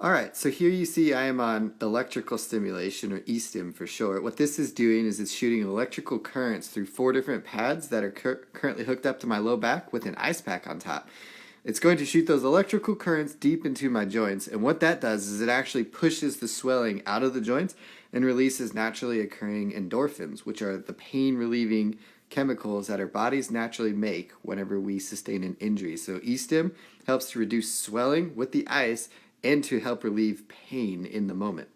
Alright, so here you see I am on electrical stimulation, or e-stim for short. What this is doing is it's shooting electrical currents through 4 different pads that are currently hooked up to my low back with an ice pack on top. It's going to shoot those electrical currents deep into my joints, and what that does is it actually pushes the swelling out of the joints and releases naturally occurring endorphins, which are the pain-relieving chemicals that our bodies naturally make whenever we sustain an injury. So e-stim helps to reduce swelling with the ice and to help relieve pain in the moment.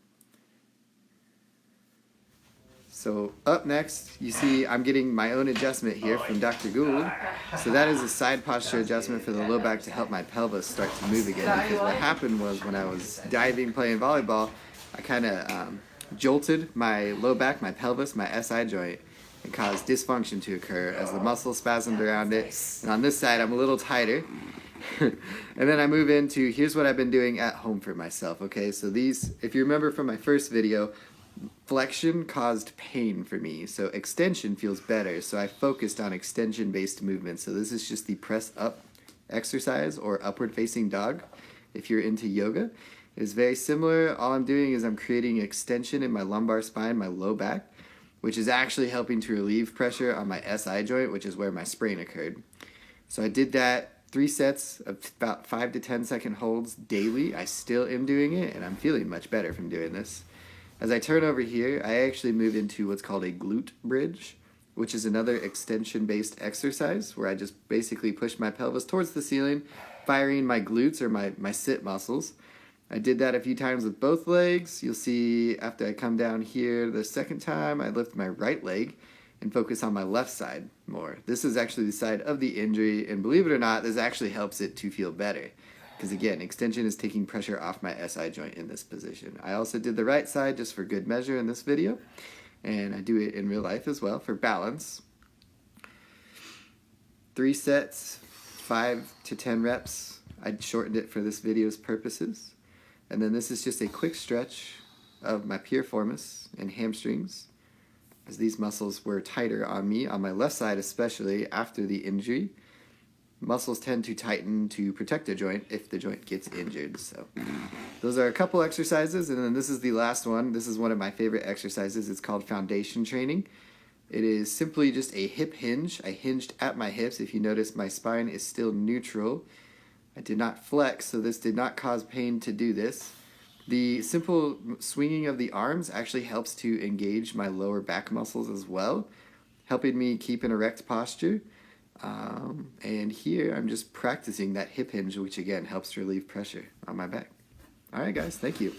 So up next, you see I'm getting my own adjustment here from Dr. Gould. So that is a side posture adjustment for the low back to help my pelvis start to move again. Because what happened was when I was diving, playing volleyball, I kind of jolted my low back, my pelvis, my SI joint, and caused dysfunction to occur as the muscle spasmed around it. And on this side, I'm a little tighter. And then I move into, here's what I've been doing at home for myself, okay? So these, if you remember from my first video, flexion caused pain for me, so extension feels better, so I focused on extension-based movements. So this is just the press up exercise, or upward facing dog, if you're into yoga. It is very similar. All I'm doing is I'm creating extension in my lumbar spine, my low back, which is actually helping to relieve pressure on my SI joint, which is where my sprain occurred. So I did that 3 sets of about 5 to 10 second holds daily. I still am doing it, and I'm feeling much better from doing this. As I turn over here, I actually move into what's called a glute bridge, which is another extension-based exercise where I just basically push my pelvis towards the ceiling, firing my glutes, or my sit muscles. I did that a few times with both legs. You'll see after I come down here the second time, I lift my right leg and focus on my left side more. This is actually the side of the injury, and believe it or not, this actually helps it to feel better. Because again, extension is taking pressure off my SI joint in this position. I also did the right side just for good measure in this video, and I do it in real life as well for balance. 3 sets, 5 to 10 reps. I shortened it for this video's purposes. And then this is just a quick stretch of my piriformis and hamstrings, as these muscles were tighter on me, on my left side especially, after the injury. Muscles tend to tighten to protect a joint if the joint gets injured. So those are a couple exercises, and then this is the last one. This is one of my favorite exercises. It's called foundation training. It is simply just a hip hinge. I hinged at my hips. If you notice, my spine is still neutral. I did not flex, so this did not cause pain to do this. The simple swinging of the arms actually helps to engage my lower back muscles as well, helping me keep an erect posture. And here I'm just practicing that hip hinge, which again helps relieve pressure on my back. Alright guys, thank you.